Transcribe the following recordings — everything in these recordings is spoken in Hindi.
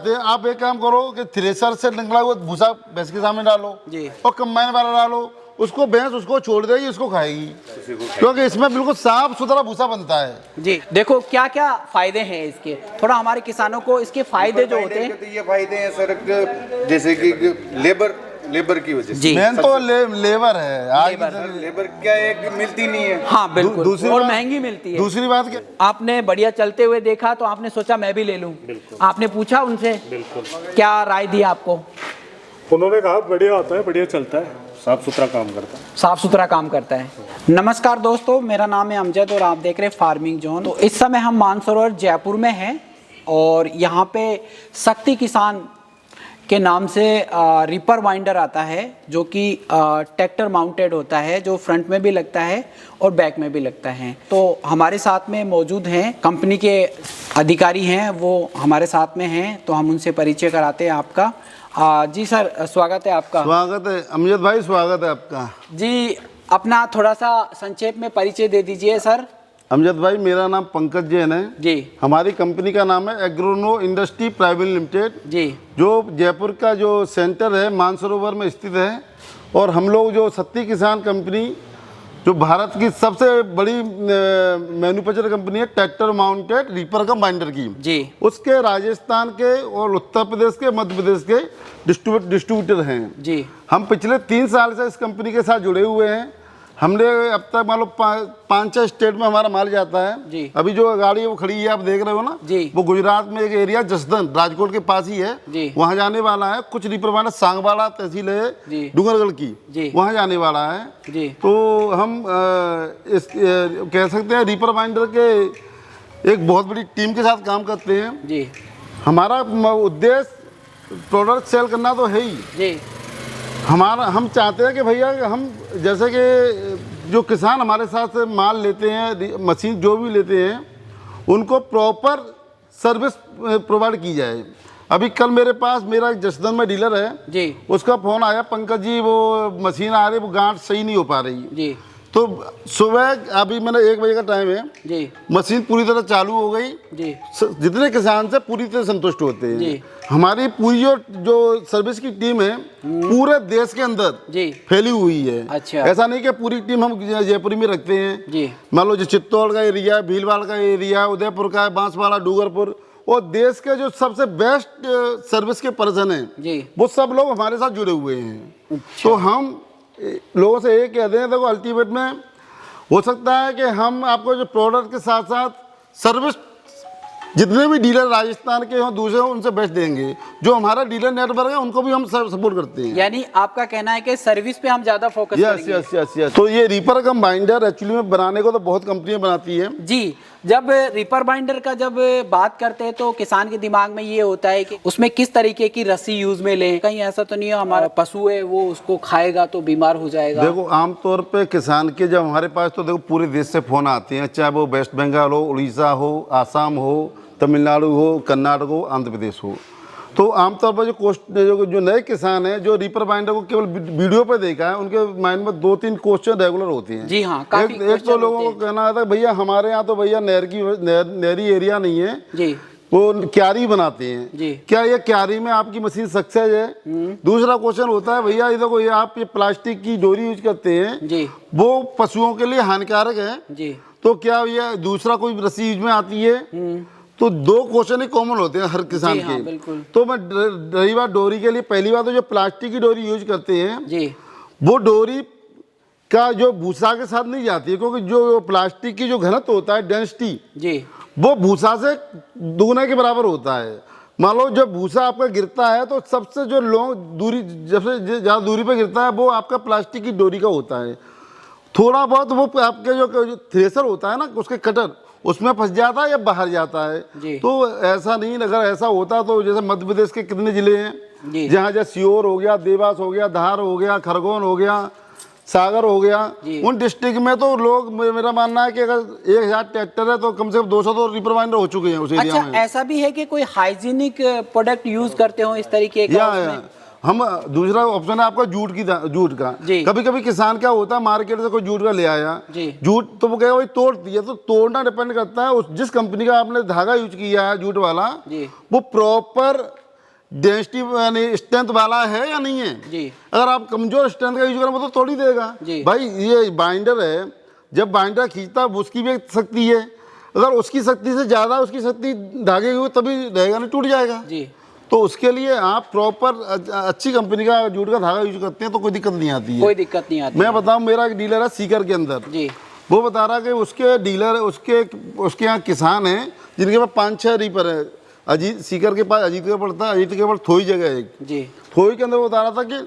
चाहते हैं, आप एक काम करो कि थ्रेसर से निकला हुआ भूसा भैंस के सामने डालो जी। और कंबाइन वाला डालो, उसको भैंस उसको छोड़ देगी, इसको खाएगी, क्योंकि इसमें बिल्कुल साफ सुथरा भूसा बनता है। जी देखो क्या क्या फायदे हैं इसके, थोड़ा हमारे किसानों को इसके फायदे जो होते हैं। तो ये फायदे हैं सर, जैसे कि लेबर की वजह से मेन तो लेबर है। आज लेबर क्या है कि मिलती नहीं है। हाँ बिल्कुल, दूसरी और बात- महंगी मिलती है। दूसरी बात क्या, आपने बढ़िया चलते हुए देखा तो आपने सोचा मैं भी ले लूं, आपने पूछा उनसे, क्या राय दी आपको? उन्होंने कहा बढ़िया होता है, बढ़िया चलता है, साफ सुथरा काम करता है। साफ सुथरा काम करता है। नमस्कार दोस्तों, मेरा नाम है अमजद और आप देख रहे हैं फार्मिंग जोन। तो इस समय हम मानसरोवर जयपुर में हैं और यहाँ पे शक्ति किसान के नाम से रिपर वाइंडर आता है, जो कि ट्रैक्टर माउंटेड होता है, जो फ्रंट में भी लगता है और बैक में भी लगता है। तो हमारे साथ में मौजूद हैं कंपनी के अधिकारी हैं, वो हमारे साथ में हैं, तो हम उनसे परिचय कराते हैं आपका। जी सर, स्वागत है आपका। स्वागत है अमजद भाई, स्वागत है आपका जी अपना थोड़ा सा संक्षेप में परिचय दे दीजिए सर। अमजद भाई, मेरा नाम पंकज जैन है जी। हमारी कंपनी का नाम है एग्रोनो इंडस्ट्री प्राइवेट लिमिटेड, जी। जो जयपुर का जो सेंटर है मानसरोवर में स्थित है। और हम लोग जो शक्ति किसान कंपनी, जो भारत की सबसे बड़ी मैन्युफैक्चर कंपनी है ट्रैक्टर माउंटेड रीपर का बाइंडर की, जी। उसके राजस्थान के और उत्तर प्रदेश के, मध्य प्रदेश के डिस्ट्रीब्यूटर हैं। जी। हम पिछले 3 साल से इस कंपनी के साथ जुड़े हुए हैं। हमने अब तक मान लो 5-6 स्टेट में हमारा माल जाता है। जी। अभी जो गाड़ी है वो खड़ी है, आप देख रहे हो ना जी। वो गुजरात में एक एरिया जसदन राजकोट के पास ही है, जी। वहाँ जाने वाला है। कुछ रिप्रवाना सांगवाड़ा तहसील है जी। डूंगरगढ़ की, जी। वहाँ जाने वाला है। जी। तो हम कह सकते हैं रिपर बाइंडर के एक बहुत बड़ी टीम के साथ काम करते हैं। जी। हमारा उद्देश्य प्रोडक्ट सेल करना तो है ही। जी। हम चाहते हैं कि भैया हम जैसे कि जो किसान हमारे साथ से माल लेते हैं, मशीन जो भी लेते हैं, उनको प्रॉपर सर्विस प्रोवाइड की जाए। अभी कल मेरे पास मेरा एक जसदन में डीलर है जी। उसका फ़ोन आया, पंकज जी वो मशीन आ रही, वो गांठ सही नहीं हो पा रही। जी। तो सुबह अभी मैंने 1 बजे का टाइम है, जी। मशीन पूरी तरह चालू हो गई। जी। जितने किसान से पूरी तरह संतुष्ट होते हैं। जी। हमारी पूरी जो सर्विस की टीम है पूरे देश के अंदर जी फैली हुई है। अच्छा। ऐसा नहीं कि पूरी टीम हम जयपुर में रखते हैं। जी। मान लो जो चित्तौड़ का एरिया, भीलवाड़ा का एरिया, उदयपुर का, बांसवाड़ा, डूंगरपुर, और देश के जो सबसे बेस्ट सर्विस के पर्सन हैं, जी। वो सब लोग हमारे साथ जुड़े हुए हैं। तो हम लोगों से ये कहते हैं, देखो अल्टीमेट में हो सकता है कि हम आपको जो प्रोडक्ट के साथ साथ सर्विस जितने भी डीलर राजस्थान के हों, दूसरे हों, उनसे बेस्ट देंगे। जो हमारा डीलर नेटवर्क है उनको भी हम सपोर्ट करते हैं। यानी आपका कहना है कि सर्विस पे हम ज्यादा फोकस यस करेंगे। Yes yes yes. तो ये रीपर कम बाइंडर एक्चुअली में बनाने को तो बहुत कंपनियां बनाती है। जी। जब रिपर बाइंडर का जब बात करते हैं तो किसान के दिमाग में ये होता है कि उसमें किस तरीके की रस्सी यूज में लें, कहीं ऐसा तो नहीं है हमारा पशु है वो उसको खाएगा तो बीमार हो जाएगा। देखो आमतौर पे किसान के जब हमारे पास तो देखो पूरे देश से फोन आते हैं, चाहे वो वेस्ट बंगाल हो, उड़ीसा हो, आसाम हो, तमिलनाडु हो, कर्नाटक हो, आंध्र प्रदेश हो। तो आमतौर पर जो नए किसान हैं जो रिपर बाइंडर को केवल वीडियो पे देखा है, उनके माइंड में 2-3 क्वेश्चन रेगुलर होते हैं। जी हाँ, काफी एक तो लोगों को कहना आता है भैया हमारे यहाँ तो भैया नहरी एरिया नहीं है, जी। वो क्यारी बनाते हैं जी। क्या ये क्यारी में आपकी मशीन सक्सेस है? दूसरा क्वेश्चन होता है भैया ये देखो ये आप ये प्लास्टिक की डोरी यूज करते हैं, जी। वो पशुओं के लिए हानिकारक है, जी। तो क्या ये दूसरा कोई रस्सी यूज में आती है? तो 2 क्वेश्चन ही कॉमन होते हैं हर किसान हाँ, के। बिल्कुल। तो मैं रही बात डोरी के लिए, पहली बात तो जो प्लास्टिक की डोरी यूज करते हैं, जी। वो डोरी का जो भूसा के साथ नहीं जाती है, क्योंकि जो प्लास्टिक की जो घनत्व होता है डेंसिटी, जी। वो भूसा से दुगना के बराबर होता है। मान लो जब भूसा आपका गिरता है तो सबसे जो लॉन्ग दूरी, जब से ज़्यादा दूरी पे गिरता है, वो आपका प्लास्टिक की डोरी का होता है। थोड़ा बहुत वो आपके जो थ्रेसर होता है ना, उसके कटर उसमें फंस जाता है या बाहर जाता है। जी। तो ऐसा नहीं, अगर ऐसा होता तो जैसे मध्य प्रदेश के कितने जिले हैं जहाँ जैसे सीहोर हो गया, देवास हो गया, धार हो गया, खरगोन हो गया, सागर हो गया, उन डिस्ट्रिक्ट में तो लोग, मेरा मानना है कि अगर 1000 ट्रैक्टर है तो कम से कम 200 तो रिपर बाइंडर हो चुके हैं उस एरिया में। अच्छा, ऐसा भी है कि कोई हाइजीनिक प्रोडक्ट यूज करते हो इस तरीके का? या हम दूसरा ऑप्शन है आपका जूट का। कभी कभी किसान क्या होता है, मार्केट से कोई जूट का ले आया जूट, तो वो कहेगा भाई तोड़ दिया, तो तोड़ना डिपेंड करता है उस जिस कंपनी का आपने धागा यूज किया है जूट वाला, वो प्रॉपर डेंसिटी यानी स्ट्रेंथ वाला है या नहीं है। जी। अगर आप कमजोर स्ट्रेंथ का यूज करें वो तो तोड़ ही देगा। जी। भाई ये बाइंडर है, जब बाइंडर खींचता है उसकी भी एक शक्ति है, अगर उसकी शक्ति से ज़्यादा उसकी शक्ति धागे की हो तभी रहेगा, नहीं टूट जाएगा। जी। तो उसके लिए आप प्रॉपर अच्छी कंपनी का जूट का धागा यूज करते हैं तो कोई दिक्कत नहीं आती है। कोई दिक्कत नहीं आती। मैं बताऊं, मेरा एक डीलर है सीकर के अंदर, जी। वो बता रहा कि उसके डीलर उसके यहाँ किसान हैं जिनके पास 5-6 रीपर है। अजीत सीकर के पास अजीत का पड़ता है, अजीत के पास थोई जगह है एक, जी। थोई के अंदर वो बता रहा था कि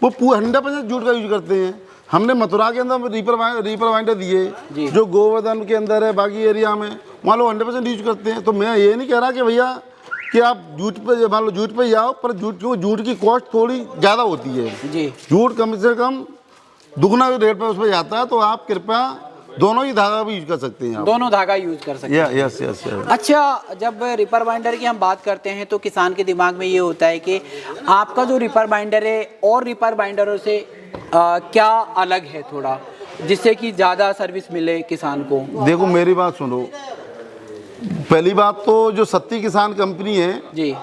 वो 100% जूट का यूज करते हैं। हमने मथुरा के अंदर रीपर वाइंडर दिए जो गोवर्धन के अंदर है, बाकी एरिया में मान लो 100% यूज करते हैं। तो मैं ये नहीं कह रहा कि भैया कि आप जूट पे मान लो जूट पे जाओ, पर जूट की कॉस्ट थोड़ी ज़्यादा होती है। जी। जूट कम से कम दुगना रेट पे उस पर जाता है, तो आप कृपया दोनों ही धागा भी यूज कर सकते हैं। आप दोनों धागा यूज कर सकते हैं। Yes yes yes. अच्छा, जब रिपर बाइंडर की हम बात करते हैं तो किसान के दिमाग में ये होता है कि आपका जो रिपर बाइंडर है और रिपर बाइंडरों से क्या अलग है थोड़ा, जिससे कि ज़्यादा सर्विस मिले किसान को। देखो मेरी बात सुनो, पहली बात तो जो सत्ती किसान कंपनी है जी।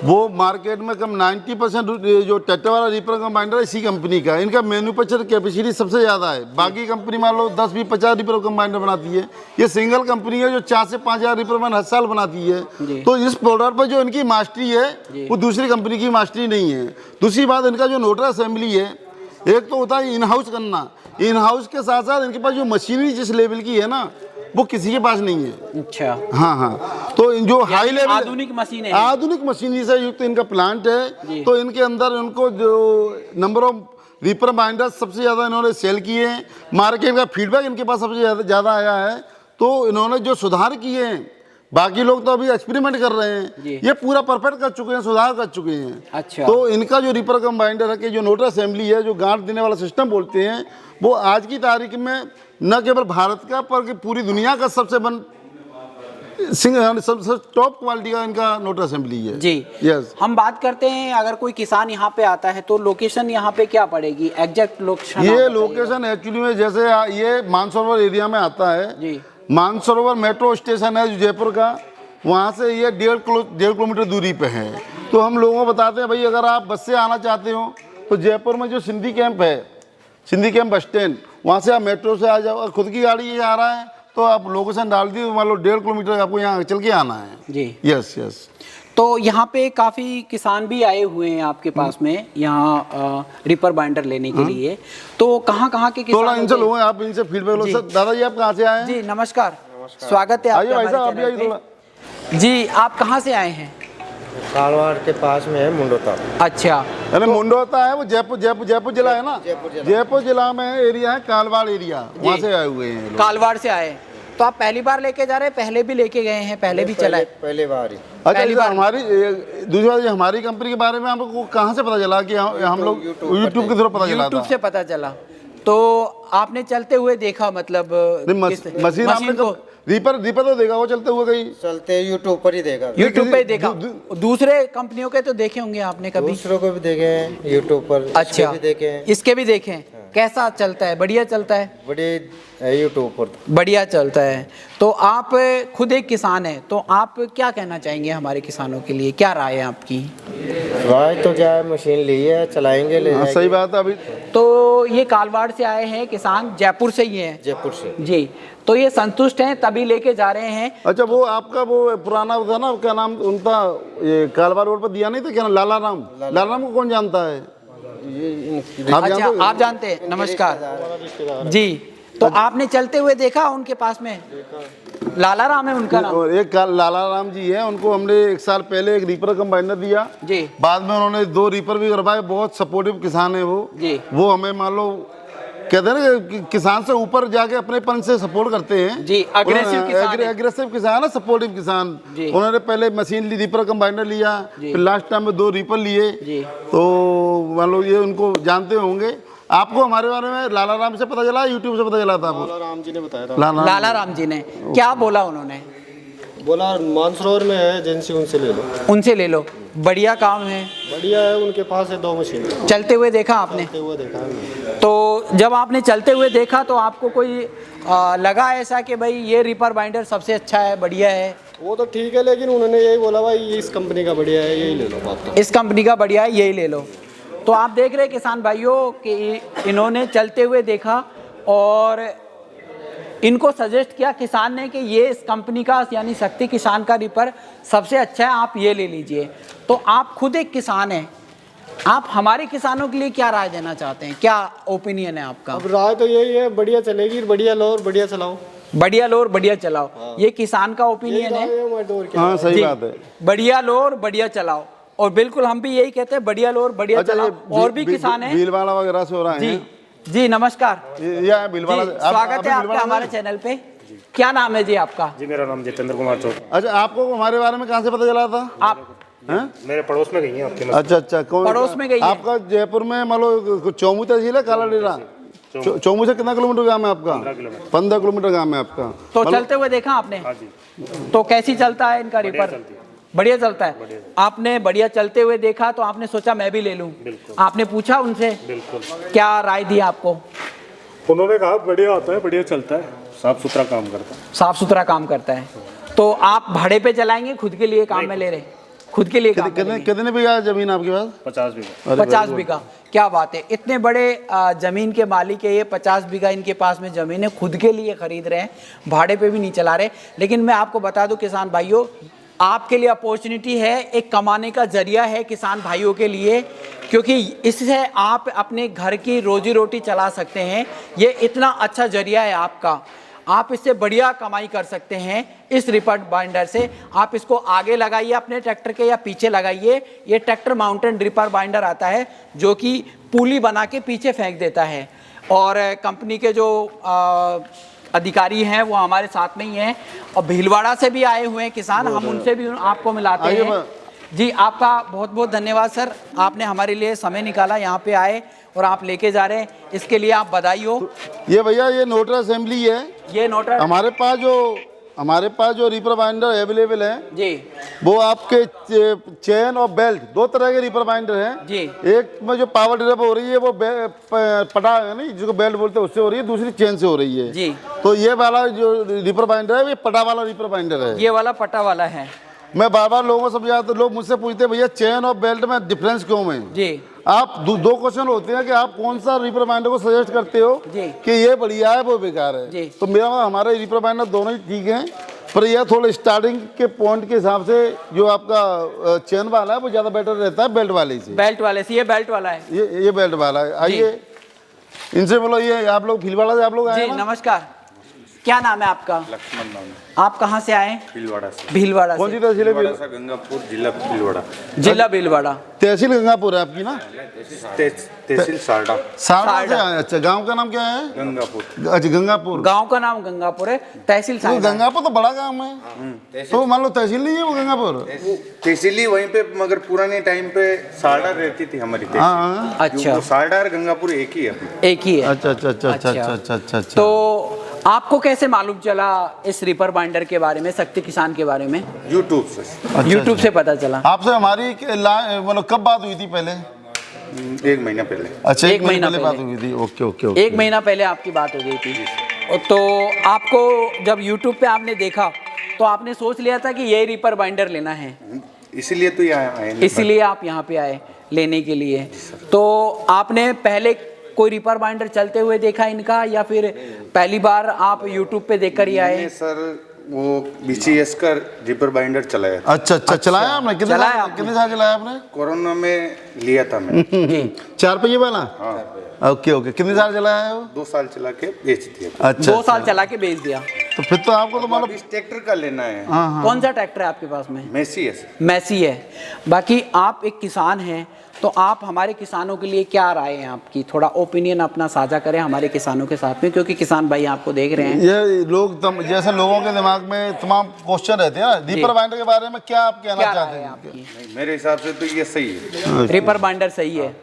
वो मार्केट में कम 90% जो ट्रैक्टर वाला रीपर कंबाइंडर है इसी कंपनी का, इनका मैन्युफैक्चर कैपेसिटी सबसे ज़्यादा है। बाकी कंपनी मान लो 10-20-50 रीपर कंबाइंडर बनाती है, ये सिंगल कंपनी है जो 4 से 5 हज़ार रीपर हर साल बनाती है। तो इस प्रोडक्ट पर जो इनकी मास्टरी है वो दूसरी कंपनी की मास्टरी नहीं है। दूसरी बात, इनका जो नोटर असेंबली है, एक तो होता है इन हाउस करना, इन हाउस के साथ साथ इनके पास जो मशीनरी जिस लेवल की है ना वो किसी के पास नहीं है। अच्छा। हाँ हाँ, तो इन जो हाई लेवल आधुनिक मशीनें, आधुनिक मशीनरी से युक्त इनका प्लांट है, तो इनके अंदर उनको जो नंबर ऑफ रीपर बाइंडर सबसे ज़्यादा इन्होंने सेल किए हैं। मार्केट का फीडबैक इनके पास सबसे ज़्यादा आया है, तो इन्होंने जो सुधार किए हैं, बाकी लोग तो अभी एक्सपेरिमेंट कर रहे हैं, ये पूरा परफेक्ट कर चुके हैं, सुधार कर चुके हैं। अच्छा। तो इनका जो रीपर कंबाइंडर है कि जो नोटर असेंबली है, जो गांठ देने वाला सिस्टम बोलते हैं, वो आज की तारीख में न केवल भारत का पर पूरी दुनिया का सबसे सबसे टॉप क्वालिटी का इनका नोटर असेंबली है। जी। यस। हम बात करते हैं, अगर कोई किसान यहाँ पे आता है तो लोकेशन यहाँ पे क्या पड़ेगी, एग्जैक्ट लोकेशन? ये लोकेशन एक्चुअली में जैसे ये मानसरोवर एरिया में आता है जी। मानसरोवर मेट्रो स्टेशन है जो जयपुर का, वहाँ से ये 1.5 किलोमीटर दूरी पे है। तो हम लोगों को बताते हैं भाई अगर आप बस से आना चाहते हो तो जयपुर में जो सिंधी कैंप है, सिंधी कैंप बस स्टैंड, वहाँ से आप मेट्रो से आ जाओ। अगर खुद की गाड़ी ये आ रहा है तो आप लोकेशन डाल दी, मान लो 1.5 किलोमीटर आपको यहाँ चल के आना है। जी। Yes yes. तो यहाँ पे काफ़ी किसान भी आए हुए हैं आपके पास में यहाँ रिपर बाइंडर लेने के लिए, तो कहाँ के किसान? थोड़ा इनसे लोग आप इनसे फीडबैक लो। सर दादा जी आप कहाँ से आए हैं? जी नमस्कार, स्वागत है आपका। भाई साहब आप भी आइए थोड़ा। जी, आप कहाँ से आए हैं? कालवाड़ के पास में है मुंडोता। अच्छा। अरे मुंडोता है वो जयपुर जिला है ना, जयपुर जिला में एरिया है कालवाड़ एरिया, वहाँ से आए हुए हैं। कालवाड़ से आए, तो आप पहली बार लेके जा रहे हैं? पहले भी लेके गए हैं? पहले भी चला है? पहले बार ही। अच्छा, हमारी दूसरी बात हमारी कंपनी के बारे में हमको कहाँ से पता चला कि हम लोग यूट्यूब के थ्रू पता चला? यूट्यूब से पता चला। तो आपने चलते हुए देखा, मतलब मशीन को रीपर तो देखा वो चलते हुए कहीं? चलते यूट्यूब पर ही देखा। यूट्यूब पे देखा। दूसरे कंपनियों के तो देखे होंगे आपने कभी? दूसरों को भी देखे हैं यूट्यूब पर। अच्छा, भी देखे हैं। इसके भी देखे हैं। कैसा चलता है? बढ़िया चलता है? बढ़िया यूट्यूब पर बढ़िया चलता है। तो आप खुद एक किसान हैं, तो आप क्या कहना चाहेंगे हमारे किसानों के लिए, क्या राय है आपकी? राय तो क्या है, मशीन ली है, चलाएंगे, ले जाएंगे। सही बात है। अभी तो ये कालवाड़ से आए हैं किसान, जयपुर से ही हैं? जयपुर से जी। तो ये संतुष्ट हैं तभी लेके जा रहे हैं? अच्छा, वो आपका वो पुराना था ना, क्या नाम उनका, ये कालवाड़ रोड पर दिया नहीं था क्या, लाला राम को कौन जानता है? अच्छा, आप जानते हैं। नमस्कार जी। तो आपने चलते हुए देखा उनके पास में? लाला राम है उनका नाम? एक लाला राम जी है, उनको हमने 1 साल पहले एक रीपर कंबाइनर दिया जी। बाद में उन्होंने 2 रीपर भी करवाए। बहुत सपोर्टिव किसान है वो जी। वो हमें मान लो कहते हैं ना कि किसान से ऊपर जाके अपने पन से सपोर्ट करते हैं जी। एग्रेसिव किसान है, सपोर्टिव किसान। उन्होंने पहले मशीन ली, रीपर कंबाइनर लिया, फिर लास्ट टाइम में 2 रीपर लिए। तो मान लो ये उनको जानते होंगे। आपको हमारे बारे में लाला राम से पता चला, यूट्यूब से पता चला था? लाला राम जी ने बताया था। लाला राम जी ने क्या बोला? उन्होंने बोला मानसरोवर में है एजेंसी, उनसे ले लो। उनसे ले लो, बढ़िया काम है। बढ़िया है, उनके पास है 2 मशीन। चलते हुए देखा आपने? चलते हुए देखा है। तो जब आपने चलते हुए देखा तो आपको कोई लगा ऐसा कि भाई ये रीपर बाइंडर सबसे अच्छा है, बढ़िया है? वो तो ठीक है, लेकिन उन्होंने यही बोला भाई ये इस कंपनी का बढ़िया है, यही ले लो आप तो। इस कंपनी का बढ़िया है, यही ले लो। तो आप देख रहे हैं किसान भाइयों कि इन्होंने चलते हुए देखा और इनको सजेस्ट किया किसान ने कि ये इस कंपनी का यानी शक्ति किसान का रीपर सबसे अच्छा है, आप ये ले लीजिए। तो आप खुद एक किसान हैं, आप हमारे किसानों के लिए क्या राय देना चाहते हैं, क्या ओपिनियन है आपका? अब राय तो यही है, बढ़िया चलेगी, बढ़िया लो और बढ़िया चलाओ। बढ़िया लो और बढ़िया चलाओ, ये किसान का ओपिनियन है। हाँ सही जी, बात है। बढ़िया लो और बढ़िया चलाओ, और बिल्कुल हम भी यही कहते हैं, बढ़िया लो और बढ़िया चलाओ। और भी किसान हैं भीलवाड़ा वगैरह से हो रहा है। जी जी, नमस्कार ये भीलवाड़ा जी, से- आप- स्वागत आप है आपका भीलवाड़ा हमारे से? चैनल पे। क्या नाम है जी आपका? जी मेरा नाम जितेंद्र कुमार चौधरी। अच्छा, आपको हमारे बारे में कहाँ से पता चला था? आप हैं? मेरे पड़ोस में गई हैं आपके में। अच्छा अच्छा, कौन पड़ोस में गई है? आपका जयपुर में मान लो चौमू तहसील है, काला डेरा। चौमू से कितना किलोमीटर गांव है आपका? 15 किलोमीटर गांव है आपका। तो चलते हुए देखा आपने? हाँ जी, तो कैसी चलता है इनका रीपर? बढ़िया चलता है। आपने बढ़िया चलते हुए देखा तो आपने सोचा मैं भी ले लूं। आपने पूछा उनसे? बिल्कुल। क्या राय दी आपको? उन्होंने कहा बढ़िया होता है, बढ़िया चलता है, साफ सुथरा काम करता है। साफ सुथरा काम करता है। तो आप भाड़े पे चलाएंगे, खुद के लिए काम में ले रहे? खुद के लिए काम कितने करेंगे? कितने बीघा जमीन आपके पास? 50 बीघा। 50 बीघा, क्या बात है। इतने बड़े जमीन के मालिक है ये, 50 बीघा इनके पास में जमीन है, खुद के लिए खरीद रहे हैं, भाड़े पे भी नहीं चला रहे। लेकिन मैं आपको बता दूं किसान भाइयों, आपके लिए अपॉर्चुनिटी है, एक कमाने का जरिया है किसान भाइयों के लिए, क्योंकि इससे आप अपने घर की रोजी रोटी चला सकते हैं। ये इतना अच्छा जरिया है आपका, आप इससे बढ़िया कमाई कर सकते हैं इस रीपर बाइंडर से। आप इसको आगे लगाइए अपने ट्रैक्टर के या पीछे लगाइए। ये ट्रैक्टर माउंटेन रीपर बाइंडर आता है जो कि पुली बना के पीछे फेंक देता है। और कंपनी के जो अधिकारी हैं वो हमारे साथ में ही हैं, और भीलवाड़ा से भी आए हुए हैं किसान, हम उनसे भी आपको मिलाते हैं। जी, आपका बहुत बहुत धन्यवाद सर, आपने हमारे लिए समय निकाला, यहाँ पे आए और आप लेके जा रहे हैं, इसके लिए आप बधाई हो। ये भैया ये नोटर असेंबली है। ये नोटर हमारे पास जो रीपर बाइंडर अवेलेबल है जी, वो आपके चेन और बेल्ट, दो तरह के रीपर बाइंडर हैं जी। एक में जो पावर ड्रिप हो रही है वो पटा नहीं, जिसको बेल्ट बोलते हैं, उससे हो रही है, दूसरी चेन से हो रही है जी। तो ये वाला जो रीपर बाइंडर है ये पटा वाला रीपर बाइंडर है। ये वाला पटा वाला है। मैं बार बार लोगों को समझाता, लोग मुझसे पूछते हैं भैया चेन और बेल्ट में डिफरेंस क्यों है जी। आप दो क्वेश्चन होते हैं कि आप कौन सा रीपर बाइंडर को सजेस्ट करते हो जी। कि ये बढ़िया है वो बेकार है। जी। तो मेरा हमारे रीपर बाइंडर दोनों ही ठीक हैं, पर यह थोड़ा स्टार्टिंग के पॉइंट के हिसाब से जो आपका चेन वाला है वो ज़्यादा बेटर रहता है बेल्ट वाले से। बेल्ट वाले से, ये बेल्ट वाला है। ये बेल्ट वाला है। आइए इनसे बोलो, ये आप लोग भीलवाड़ा से आप लोग आए जी, ना? नमस्कार, क्या नाम है आपका? लक्ष्मण नाम है। आप कहाँ से आए? भीलवाड़ा से। भीलवाड़ा कौन से। सी तहसील है? सा गंगापुर, जिला भीलवाड़ा। जिला भीलवाड़ा। तहसील गंगापुर है आपकी ना? तहसील सारडा। सारडा से आए। अच्छा, गांव का नाम क्या है? गंगापुर। अच्छा, गंगापुर। गांव का नाम गंगापुर है, तहसील तो सारडा। गंगापुर तो बड़ा गांव है, तो मान लो तहसील नहीं है वो गंगापुर? तहसीली वहीं पे, मगर पुराने टाइम पे सारडा रहती थी हमारी तहसील। हाँ। अच्छा, वो सारडा और गंगापुर एक ही है अपनी। एक ही है। अच्छा अच्छा अच्छा अच्छा अच्छा अच्छा अच्छा अच्छा। तो आपको कैसे मालूम चला इस रीपर बाइंडर के बारे में, शक्ति किसान के बारे में? यूट्यूब से। यूट्यूब से पता चला। आपसे हमारी मतलब कब बात हुई थी पहले? 1 महीना पहले। अच्छा, एक 1 महीना महीना पहले बात पहले। हुई थी। Okay okay okay. 1 महीना पहले आपकी बात हो गई थी। तो आपको जब यूट्यूब पे आपने देखा तो आपने सोच लिया था कि ये रीपर बाइंडर लेना है, इसीलिए तो यहाँ आए। इसीलिए आप यहाँ पे आए लेने के लिए। तो आपने पहले कोई रीपर बाइंडर चलते हुए देखा इनका, या फिर पहली बार आप यूट्यूब पे देखकर ही आए? मैंने सर वो BCS का रीपर बाइंडर चलाया था। अच्छा अच्छा, चलाया आपने? चलाया आपने? कितने साल चलाया आपने? कोरोना में लिया था मैं। 4 पहिए वाला? हाँ, ओके ओके। कितने साल चलाया है वो? 2 साल चला के बेच दिया। अच्छा 2 साल चला के बेच दिया। तो फिर तो आपको तो मतलब इस ट्रैक्टर का लेना है। हाँ। कौन सा ट्रैक्टर है आपके पास में? मैसी है सर। मैसी है। बाकी आप एक किसान हैं, तो आप हमारे किसानों के लिए क्या राय है आपकी? थोड़ा ओपिनियन अपना साझा करें हमारे किसानों के साथ में, क्योंकि किसान भाई आपको देख रहे हैं। ये लोग जैसे लोगों के दिमाग में तमाम क्वेश्चन रहते हैं ना, रीपर बाइंडर के बारे में क्या आप कहना क्या चाहते राय है हैं? आपकी? नहीं, मेरे हिसाब से तो ये सही है। रीपर बाइंडर सही है।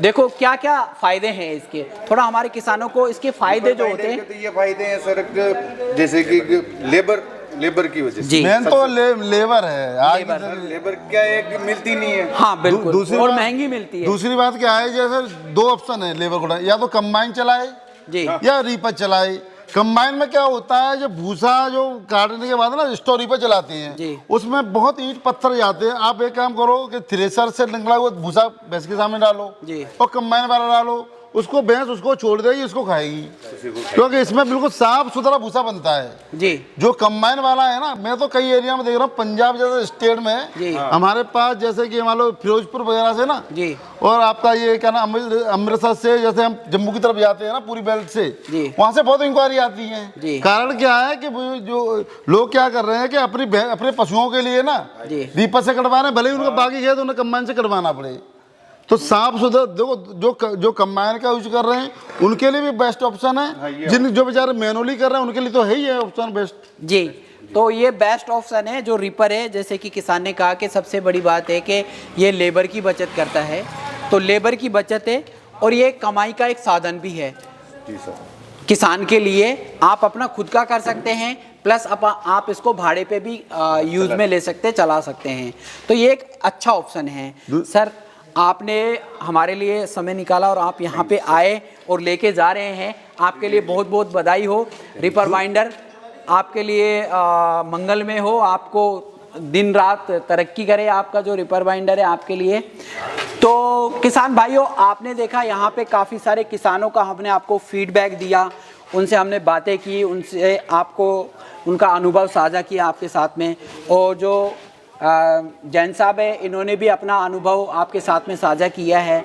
देखो क्या क्या फायदे हैं इसके, थोड़ा हमारे किसानों को इसके फायदे जो होते हैं। तो ये फायदे हैं सर, जैसे कि लेबर की वजह से। जी। मेन तो लेबर है आज की लेबर। लेबर क्या है कि मिलती नहीं है। हाँ बिल्कुल, दूसरी और बात- महंगी मिलती है। दूसरी बात क्या है, जैसे 2 ऑप्शन है लेबर को, या तो कंबाइन चलाए जी या रीपर चलाए, कंबाइन में क्या होता है, जो भूसा जो काटने के बाद ना स्टोरी पे चलाते हैं, जी। उसमें बहुत ईंट पत्थर जाते हैं। आप एक काम करो कि थ्रेसर से निकला हुआ भूसा भैंस के सामने डालो जी। और कंबाइन वाला डालो, उसको भैंस उसको छोड़ देगी, उसको खाएगी, क्योंकि इसमें बिल्कुल साफ सुथरा भूसा बनता है। जी जो कंबाइन वाला है ना, मैं तो कई एरिया में देख रहा हूँ, पंजाब जैसे स्टेट जी। में हमारे पास, जैसे कि मान लो फिरोजपुर वगैरह से ना, जी और आपका ये क्या ना अमृतसर से, जैसे हम जम्मू की तरफ जाते हैं ना पूरी बेल्ट से, जी। वहाँ से बहुत इंक्वायरी आती जी। है। कारण क्या है कि वो जो लोग क्या कर रहे हैं कि अपने पशुओं के लिए ना जी। रीपर से कटवा रहे हैं, भले ही उनका बाकी खेत उन्हें कंबाइन से कटवाना पड़े। तो साफ सुथरा देखो, जो कंबाइन का यूज कर रहे हैं उनके लिए भी बेस्ट ऑप्शन है, जो बेचारे मैनुअली कर रहे हैं उनके लिए तो है ही है ऑप्शन बेस्ट। जी, तो ये बेस्ट ऑप्शन है जो रीपर है। जैसे कि किसान ने कहा कि सबसे बड़ी बात है कि ये लेबर की बचत करता है, तो लेबर की बचत है और ये कमाई का एक साधन भी है जी सर। किसान के लिए। आप अपना खुद का कर सकते हैं, प्लस आप इसको भाड़े पे भी यूज में ले सकते, चला सकते हैं। तो ये एक अच्छा ऑप्शन है। सर, आपने हमारे लिए समय निकाला और आप यहाँ पे आए और लेके जा रहे हैं, आपके लिए बहुत बहुत बधाई हो। रीपर बाइंडर आपके लिए मंगलमय हो, आपको दिन रात तरक्की करे आपका जो रीपर बाइंडर है आपके लिए। तो किसान भाइयों, आपने देखा यहाँ पे काफ़ी सारे किसानों का हमने आपको फीडबैक दिया, उनसे हमने बातें की, उनसे आपको उनका अनुभव साझा किया आपके साथ में। और जो जैन साहब है, इन्होंने भी अपना अनुभव आपके साथ में साझा किया है।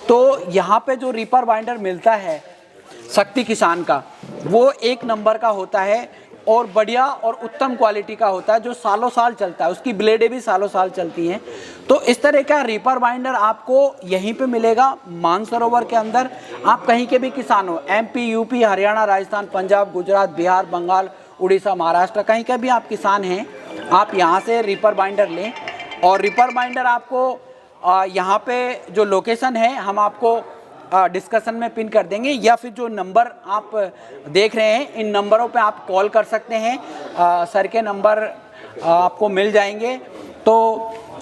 तो यहाँ पे जो रीपर बाइंडर मिलता है शक्ति किसान का, वो एक नंबर का होता है और बढ़िया और उत्तम क्वालिटी का होता है, जो सालों साल चलता है, उसकी ब्लेडें भी सालों साल चलती हैं। तो इस तरह का रीपर बाइंडर आपको यहीं पे मिलेगा मानसरोवर के अंदर। आप कहीं के भी किसान हो, MP, UP, हरियाणा, राजस्थान, पंजाब, गुजरात, बिहार, बंगाल, उड़ीसा, महाराष्ट्र, कहीं के भी आप किसान हैं, आप यहाँ से रीपर बाइंडर लें। और रीपर बाइंडर आपको यहाँ पे जो लोकेशन है हम आपको डिस्कशन में पिन कर देंगे, या फिर जो नंबर आप देख रहे हैं इन नंबरों पे आप कॉल कर सकते हैं। सर के नंबर आपको मिल जाएंगे। तो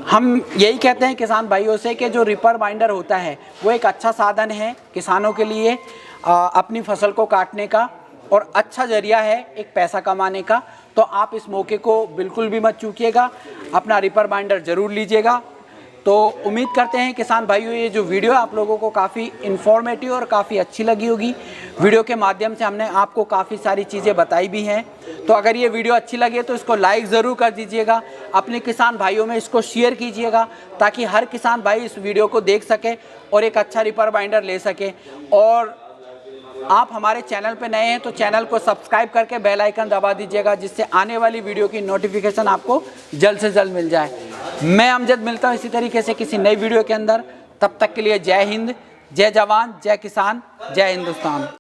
हम यही कहते हैं किसान भाइयों से कि जो रीपर बाइंडर होता है वो एक अच्छा साधन है किसानों के लिए अपनी फसल को काटने का, और अच्छा जरिया है एक पैसा कमाने का। तो आप इस मौके को बिल्कुल भी मत चूकिएगा, अपना रीपर बाइंडर ज़रूर लीजिएगा। तो उम्मीद करते हैं किसान भाइयों ये जो वीडियो आप लोगों को काफ़ी इन्फॉर्मेटिव और काफ़ी अच्छी लगी होगी। वीडियो के माध्यम से हमने आपको काफ़ी सारी चीज़ें बताई भी हैं। तो अगर ये वीडियो अच्छी लगे तो इसको लाइक ज़रूर कर दीजिएगा, अपने किसान भाइयों में इसको शेयर कीजिएगा, ताकि हर किसान भाई इस वीडियो को देख सके और एक अच्छा रीपर बाइंडर ले सके। और आप हमारे चैनल पे नए हैं तो चैनल को सब्सक्राइब करके बेल आइकन दबा दीजिएगा, जिससे आने वाली वीडियो की नोटिफिकेशन आपको जल्द से जल्द मिल जाए। मैं अमजद मिलता हूँ इसी तरीके से किसी नई वीडियो के अंदर। तब तक के लिए जय हिंद, जय जवान, जय किसान, जय हिंदुस्तान।